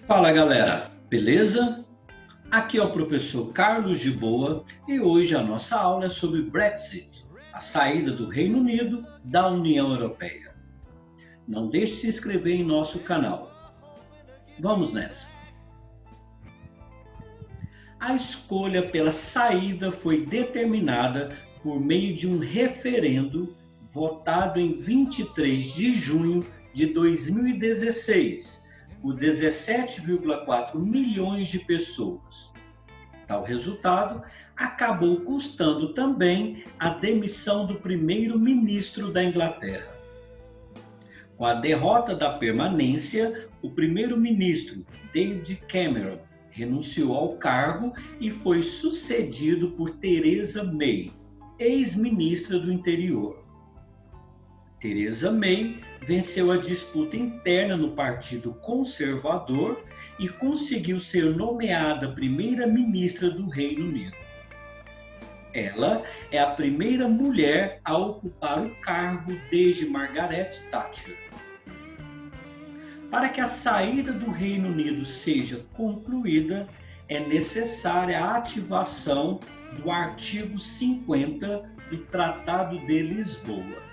Fala galera, beleza? Aqui é o professor Carlos de Boa e hoje a nossa aula é sobre Brexit, a saída do Reino Unido da União Europeia. Não deixe de se inscrever em nosso canal. Vamos nessa! A escolha pela saída foi determinada por meio de um referendo votado em 23 de junho de 2016, por 17,4 milhões de pessoas. Tal resultado acabou custando também a demissão do primeiro-ministro da Inglaterra. Com a derrota da permanência, o primeiro-ministro David Cameron renunciou ao cargo e foi sucedido por Theresa May, ex-ministra do Interior. Theresa May venceu a disputa interna no Partido Conservador e conseguiu ser nomeada primeira-ministra do Reino Unido. Ela é a primeira mulher a ocupar o cargo desde Margaret Thatcher. Para que a saída do Reino Unido seja concluída, é necessária a ativação do artigo 50 do Tratado de Lisboa.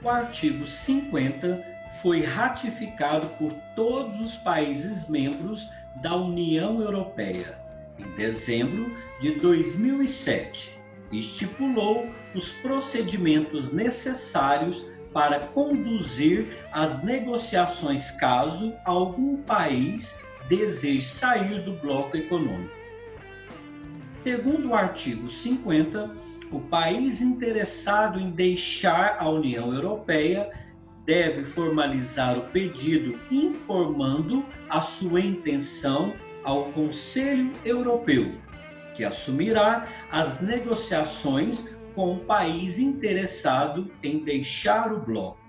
O artigo 50 foi ratificado por todos os países membros da União Europeia em dezembro de 2007 e estipulou os procedimentos necessários para conduzir as negociações caso algum país deseje sair do bloco econômico. Segundo o artigo 50, o país interessado em deixar a União Europeia deve formalizar o pedido informando a sua intenção ao Conselho Europeu, que assumirá as negociações com o país interessado em deixar o bloco.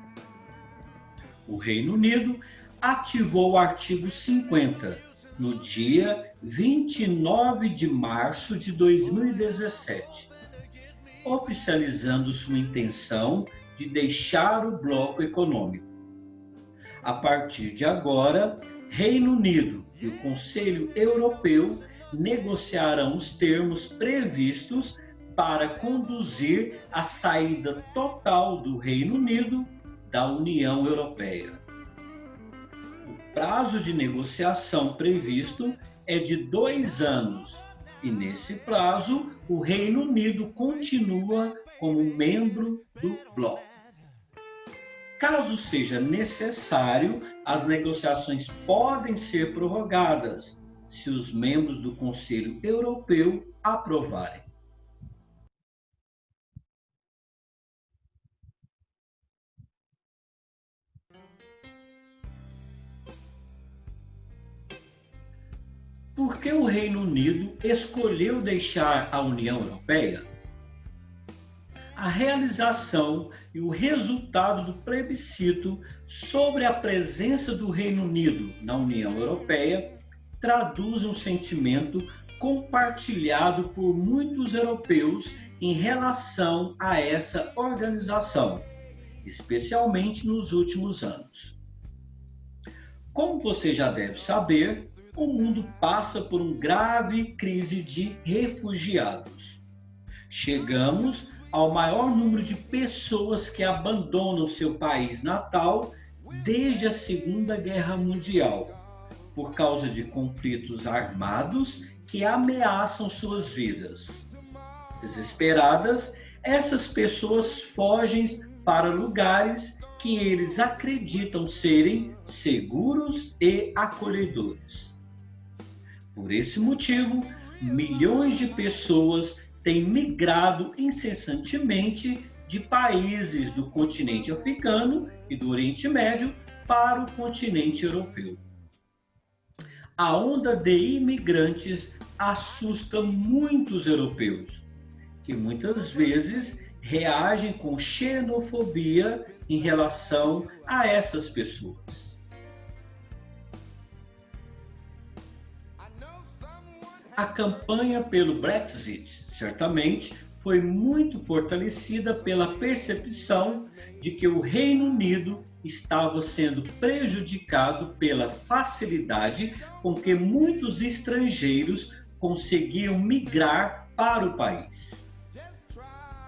O Reino Unido ativou o artigo 50 no dia 29 de março de 2017. Oficializando sua intenção de deixar o bloco econômico. A partir de agora, Reino Unido e o Conselho Europeu negociarão os termos previstos para conduzir a saída total do Reino Unido da União Europeia. O prazo de negociação previsto é de 2 anos, e nesse prazo, o Reino Unido continua como membro do bloco. Caso seja necessário, as negociações podem ser prorrogadas, se os membros do Conselho Europeu aprovarem. Por que o Reino Unido escolheu deixar a União Europeia? A realização e o resultado do plebiscito sobre a presença do Reino Unido na União Europeia traduz um sentimento compartilhado por muitos europeus em relação a essa organização, especialmente nos últimos anos. Como você já deve saber, o mundo passa por uma grave crise de refugiados. Chegamos ao maior número de pessoas que abandonam seu país natal desde a Segunda Guerra Mundial, por causa de conflitos armados que ameaçam suas vidas. Desesperadas, essas pessoas fogem para lugares que eles acreditam serem seguros e acolhedores. Por esse motivo, milhões de pessoas têm migrado incessantemente de países do continente africano e do Oriente Médio para o continente europeu. A onda de imigrantes assusta muitos europeus, que muitas vezes reagem com xenofobia em relação a essas pessoas. A campanha pelo Brexit certamente foi muito fortalecida pela percepção de que o Reino Unido estava sendo prejudicado pela facilidade com que muitos estrangeiros conseguiam migrar para o país.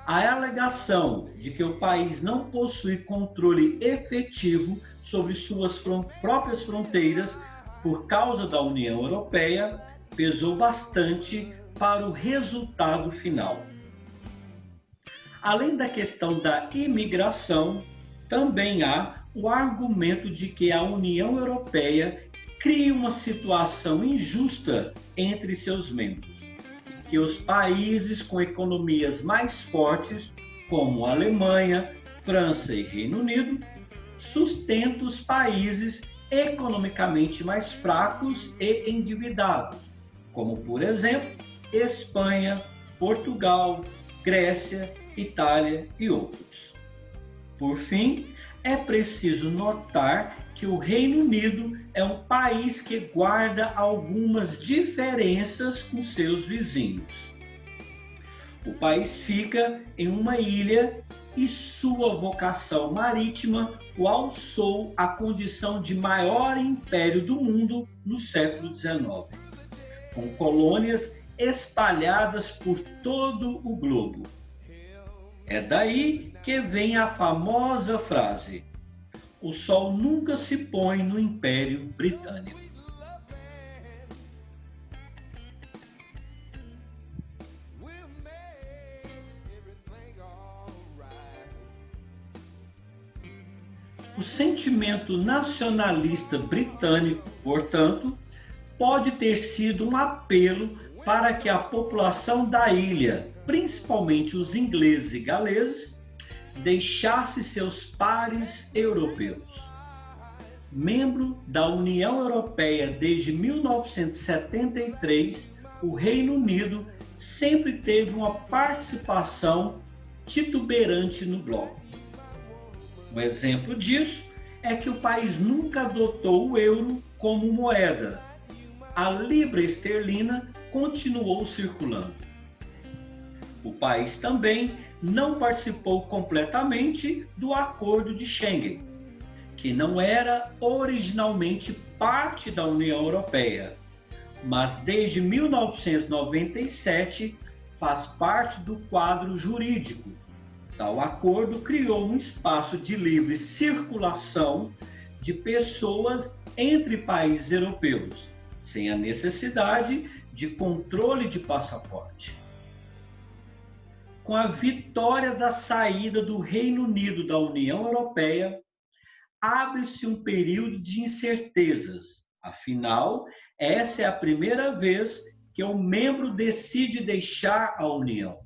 A alegação de que o país não possui controle efetivo sobre suas próprias fronteiras por causa da União Europeia pesou bastante para o resultado final. Além da questão da imigração, também há o argumento de que a União Europeia cria uma situação injusta entre seus membros, que os países com economias mais fortes, como Alemanha, França e Reino Unido, sustentam os países economicamente mais fracos e endividados, como, por exemplo, Espanha, Portugal, Grécia, Itália e outros. Por fim, é preciso notar que o Reino Unido é um país que guarda algumas diferenças com seus vizinhos. O país fica em uma ilha e sua vocação marítima o alçou à condição de maior império do mundo no século XIX, com colônias espalhadas por todo o globo. É daí que vem a famosa frase: o sol nunca se põe no Império Britânico. O sentimento nacionalista britânico, portanto, pode ter sido um apelo para que a população da ilha, principalmente os ingleses e galeses, deixasse seus pares europeus. Membro da União Europeia desde 1973, o Reino Unido sempre teve uma participação tituberante no bloco. Um exemplo disso é que o país nunca adotou o euro como moeda. A libra esterlina continuou circulando. O país também não participou completamente do Acordo de Schengen, que não era originalmente parte da União Europeia, mas desde 1997 faz parte do quadro jurídico. Tal acordo criou um espaço de livre circulação de pessoas entre países europeus, sem a necessidade de controle de passaporte. Com a vitória da saída do Reino Unido da União Europeia, abre-se um período de incertezas. Afinal, essa é a primeira vez que um membro decide deixar a União.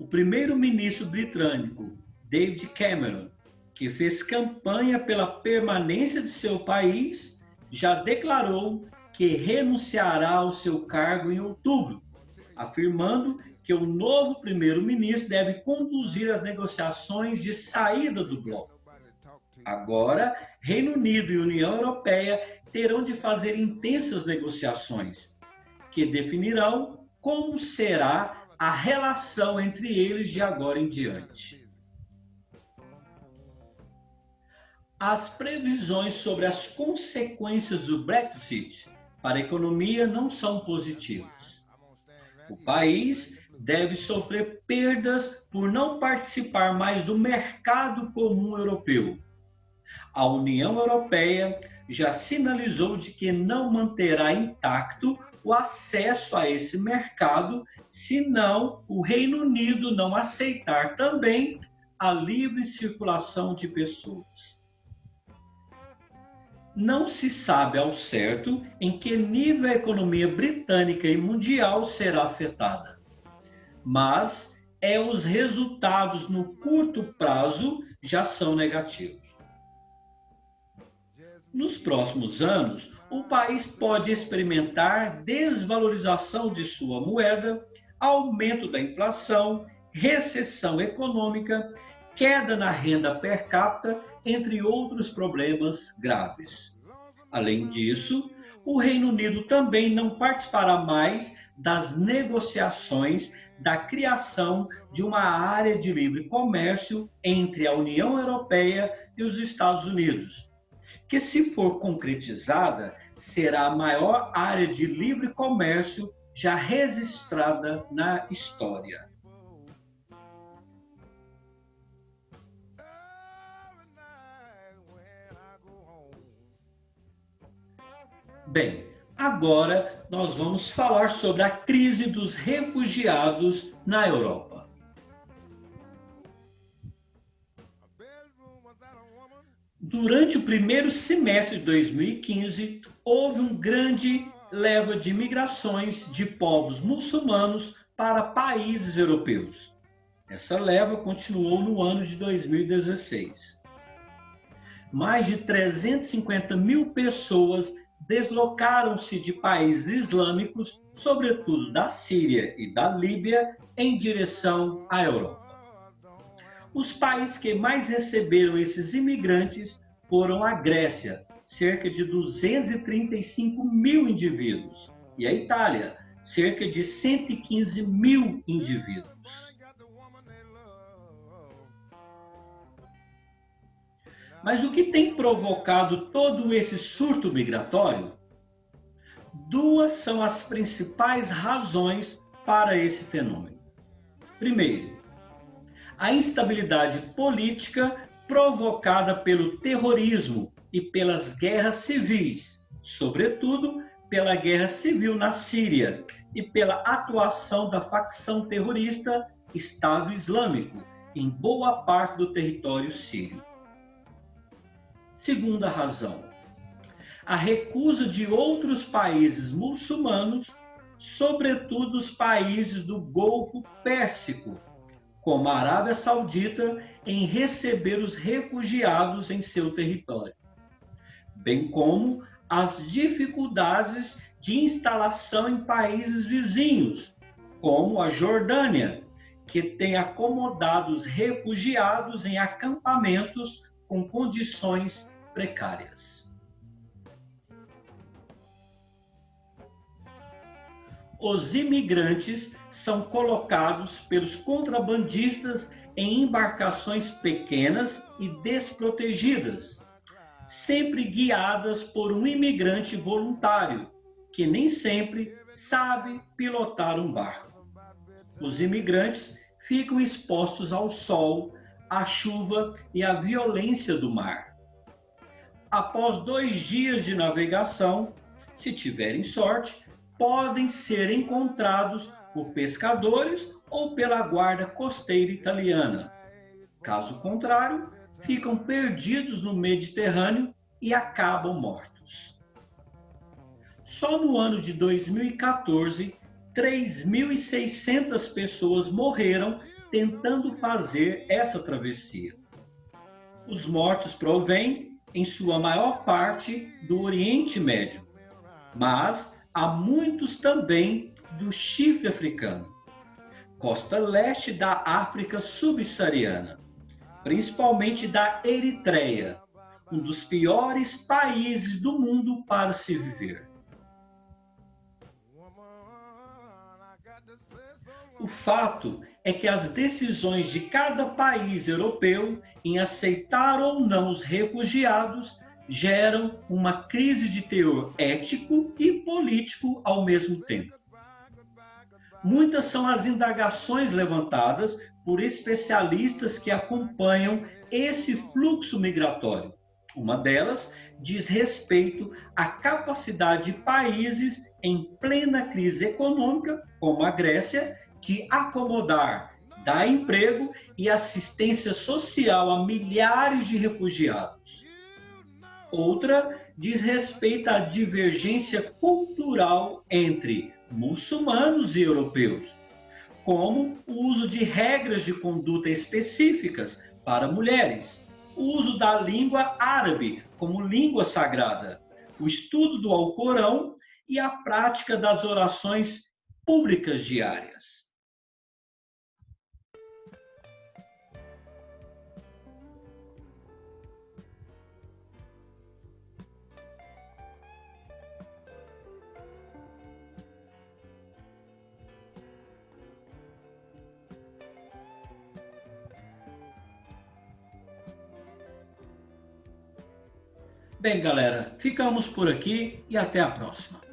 O primeiro-ministro britânico, David Cameron, que fez campanha pela permanência de seu país, já declarou que renunciará ao seu cargo em outubro, afirmando que o novo primeiro-ministro deve conduzir as negociações de saída do bloco. Agora, Reino Unido e União Europeia terão de fazer intensas negociações, que definirão como será a relação entre eles de agora em diante. As previsões sobre as consequências do Brexit para a economia não são positivas. O país deve sofrer perdas por não participar mais do mercado comum europeu. A União Europeia já sinalizou de que não manterá intacto o acesso a esse mercado, senão o Reino Unido não aceitar também a livre circulação de pessoas. Não se sabe ao certo em que nível a economia britânica e mundial será afetada, mas os resultados no curto prazo já são negativos. Nos próximos anos, o país pode experimentar desvalorização de sua moeda, aumento da inflação, recessão econômica, queda na renda per capita, entre outros problemas graves. Além disso, o Reino Unido também não participará mais das negociações da criação de uma área de livre comércio entre a União Europeia e os Estados Unidos, que, se for concretizada, será a maior área de livre comércio já registrada na história. Bem, agora nós vamos falar sobre a crise dos refugiados na Europa. Durante o primeiro semestre de 2015, houve um grande leva de migrações de povos muçulmanos para países europeus. Essa leva continuou no ano de 2016. Mais de 350 mil pessoas deslocaram-se de países islâmicos, sobretudo da Síria e da Líbia, em direção à Europa. Os países que mais receberam esses imigrantes foram a Grécia, cerca de 235 mil indivíduos, e a Itália, cerca de 115 mil indivíduos. Mas o que tem provocado todo esse surto migratório? Duas são as principais razões para esse fenômeno. Primeiro, a instabilidade política provocada pelo terrorismo e pelas guerras civis, sobretudo pela guerra civil na Síria e pela atuação da facção terrorista Estado Islâmico em boa parte do território sírio. Segunda razão, a recusa de outros países muçulmanos, sobretudo os países do Golfo Pérsico, como a Arábia Saudita, em receber os refugiados em seu território, bem como as dificuldades de instalação em países vizinhos, como a Jordânia, que tem acomodado os refugiados em acampamentos com condições precárias. Os imigrantes são colocados pelos contrabandistas em embarcações pequenas e desprotegidas, sempre guiadas por um imigrante voluntário, que nem sempre sabe pilotar um barco. Os imigrantes ficam expostos ao sol, à chuva e à violência do mar. Após 2 dias de navegação, se tiverem sorte, podem ser encontrados por pescadores ou pela guarda costeira italiana. Caso contrário, ficam perdidos no Mediterrâneo e acabam mortos. Só no ano de 2014, 3.600 pessoas morreram tentando fazer essa travessia. Os mortos provêm, em sua maior parte, do Oriente Médio, mas há muitos também do chifre africano, costa leste da África subsaariana, principalmente da Eritreia, um dos piores países do mundo para se viver. O fato é que as decisões de cada país europeu em aceitar ou não os refugiados geram uma crise de teor ético e político ao mesmo tempo. Muitas são as indagações levantadas por especialistas que acompanham esse fluxo migratório. Uma delas diz respeito à capacidade de países em plena crise econômica, como a Grécia, de acomodar, dar emprego e assistência social a milhares de refugiados. Outra diz respeito à divergência cultural entre muçulmanos e europeus, como o uso de regras de conduta específicas para mulheres, o uso da língua árabe como língua sagrada, o estudo do Alcorão e a prática das orações públicas diárias. Bem, galera, ficamos por aqui e até a próxima.